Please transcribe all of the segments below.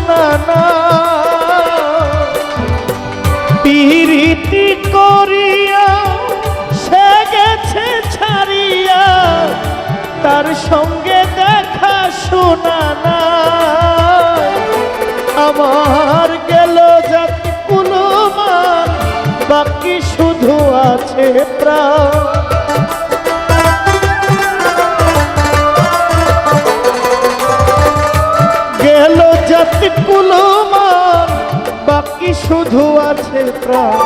শোনা না। পিরিতি করিয়া সে গেছে ছাড়িয়া, তার সঙ্গে দেখা শোনা না। আমার গেল জাতি কুলমান, বাকি শুধু আছে প্রাণ। গেল জাতি কুলমান, বাকি শুধু আছে প্রাণ।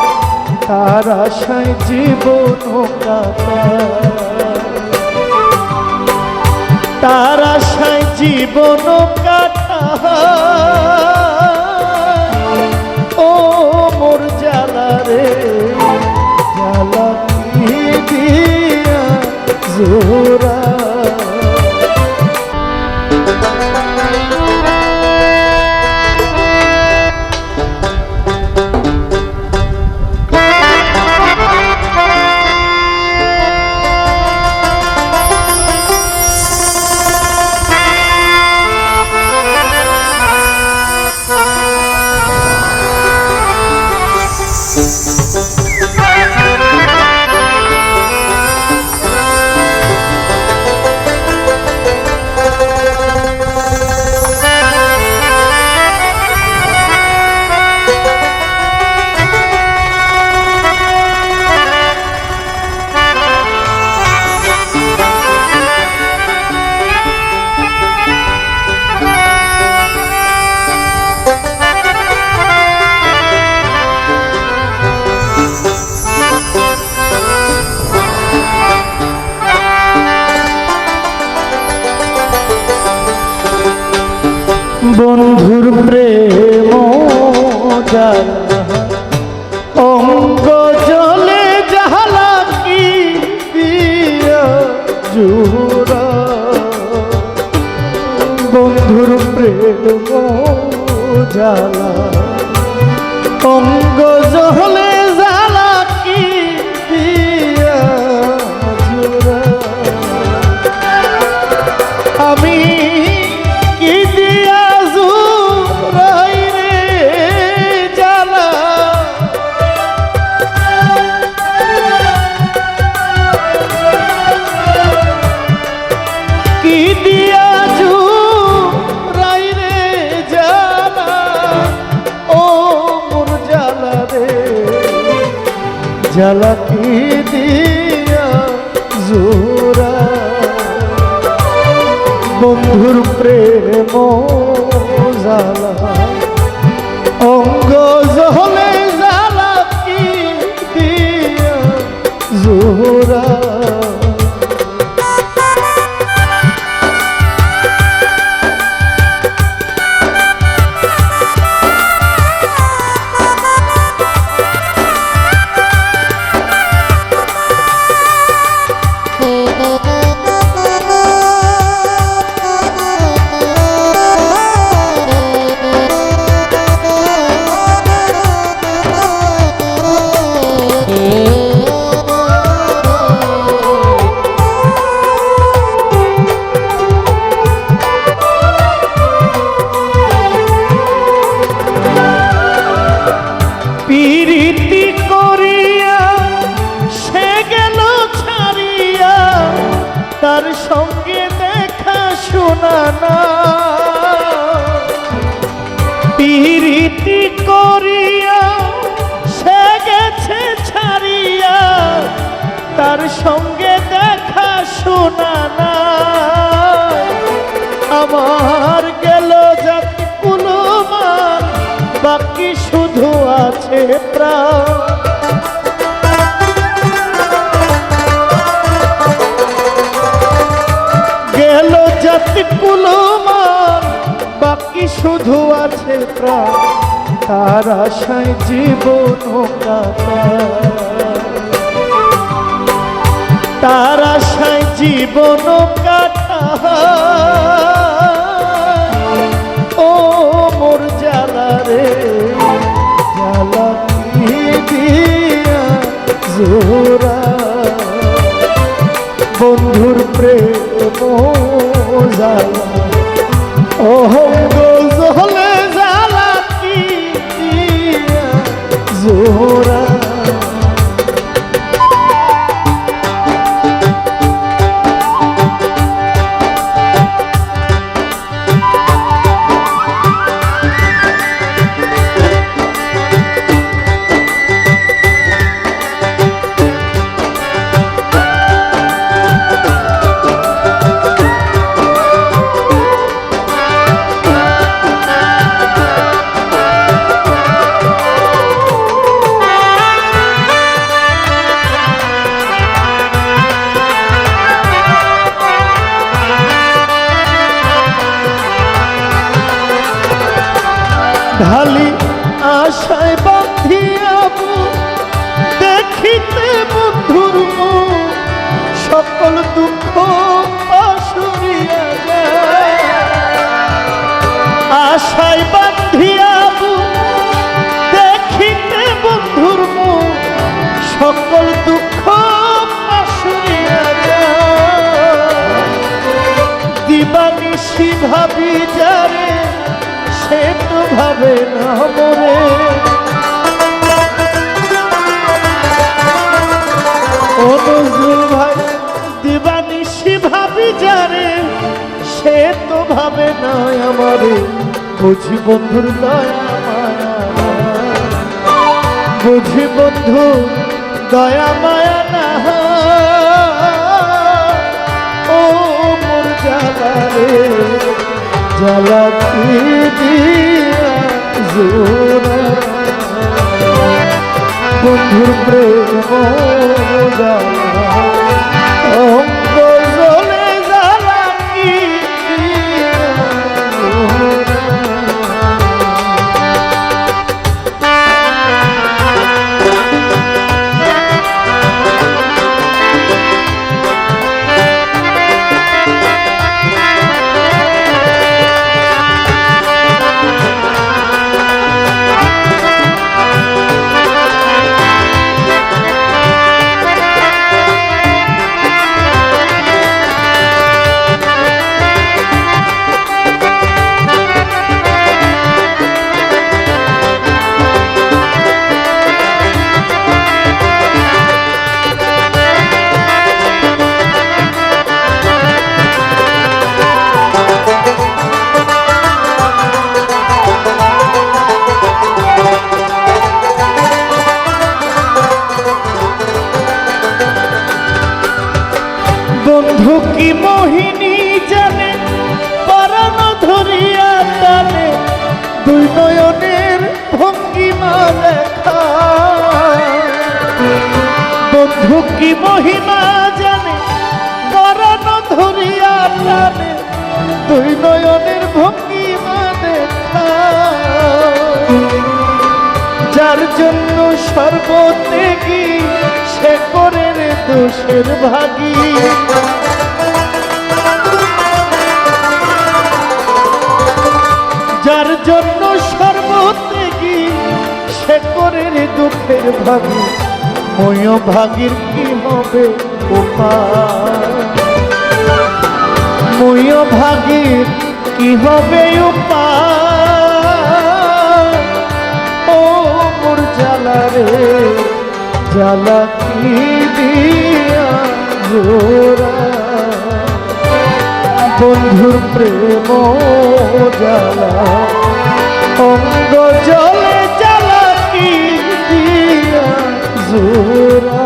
তার আশায় জীবন কাটায়, তার আশায় জীবন কাটায়। ও মোর জ্বালা রে, জ্বালা কি দিয়া জোড়া। বন্ধুর প্রেম জ্বালা, অঙ্গ জলে জ্বালা কি দিয়া জোড়া। বন্ধুর প্রেম জ্বালা, অঙ্গ জলে জ্বালা কি দিয়া জোড়া। আমি কি দিয়া জোড়াই রে জ্বালা, কি দিয়া জোড়াই রে জ্বালা। ও মোর জ্বালা রে, জ্বালা কি দিয়া জোড়া। বন্ধুর প্রেম জ্বালা, অঙ্গ জলে জ্বালা কি দিয়া জোড়া। পিরিতি করিয়া সে গেল ছাড়িয়া, তার সঙ্গে দেখা শোনা না। পিরিতি করিয়া সে গেছে ছাড়িয়া, তার সঙ্গে দেখা শোনা না। আমার গেল জাতি কুলমান, বাকি শুধু আছে প্রাণ। গেল জাতি কুলমান, বাকি শুধু আছে প্রাণ। তার আশায় জীবন কাটায়, তার আশায় জীবন কাটায়। ও মোর জ্বালা রে, জ্বালা কি দিয়া জোড়া। বন্ধুর প্রেম জ্বালা, অঙ্গ জলে জ্বালা ঢালি আশায় বাঁধিয়া দেখিতে বন্ধুর মুখ সকল দুঃখ পাশুরিয়া যায়। আশায় বাঁধিয়া দেখিতে বন্ধুর মুখ সকল দুঃখ পাশুরিয়া যায়। দিবানিশি ভাবি যারে সে তো ভাবে না মরে। ও নজরুল ভাই দিবানিশি ভাবি যারে সে তো ভাবে না আমারে। বুঝি বন্ধুর দয়া মায়া, বুঝি বন্ধু দয়া মায়া না। ও মোর জ্বালা রে জ্বালা কি দিয়া জোড়া, বন্ধুর প্রেম জ্বালা অঙ্গ জ্বলে জ্বালা কি দিয়া জোড়া। বন্ধু কি মোহিনী জানে পরাণ ধরিয়া টানে দুই নয়নের ভঙ্গিমা লেখা। বন্ধু কি মহিমা জানে পরাণ ধরিয়া টানে দুই নয়নের ভঙ্গিমা লেখা। যার জন্য সর্বত্যাগী সে করে রে দোষের ভাগী। যার জন্য সর্বত্যাগী সে করে রে দুঃখের ভাগী। ময় ভাগীর কি হবে উপায়, ময় ভাগীর কি হবে উপায়। ও মোর জ্বালা রে জ্বালা কি দিয়া জোড়া, বন্ধুর প্রেম জ্বালা অঙ্গ জলে জ্বালা কি দিয়া জোড়া।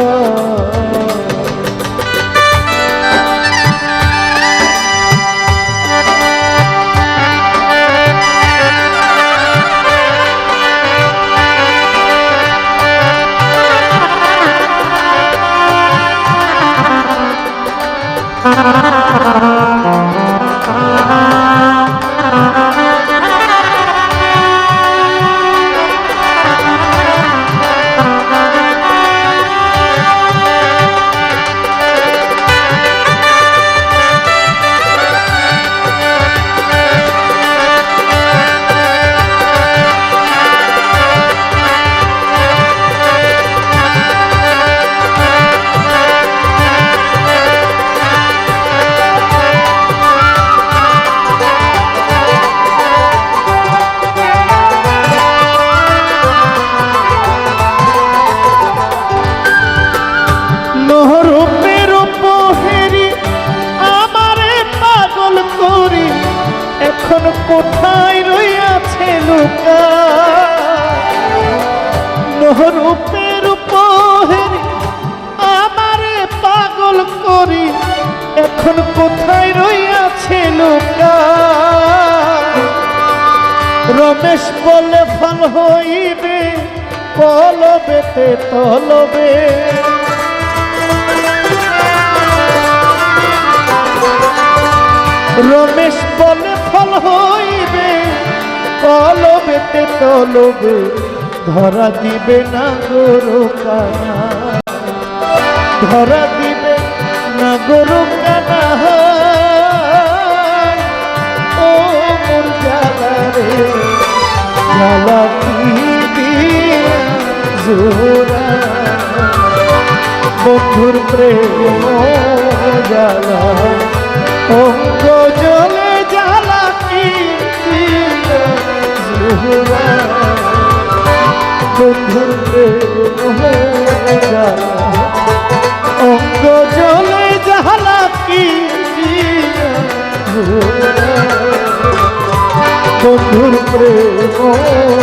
এখন কোথায় রইয়াছে লুকা, নহরূপের উপহেরি আমারে পাগল করি। এখন কোথায় রইয়াছে লুকা, রমেশ বলে ফল হইবে পলবেতে তলবে। রমেশ বলে ফল হইবে কলবে পেটে তলবে ধরা দিবে না গরু কানা, ধরা দিবে না গরু কানা। ও মোর জ্বালা রে জ্বালা কি দিয়া জোড়া, বন্ধুর প্রেম জ্বালা অঙ্গ জলে জ্বালা কি দিয়া জোড়া, বন্ধুর প্রেম জ্বালা অঙ্গ জলে জ্বালা কি দিয়া জোড়া, বন্ধুর প্রেম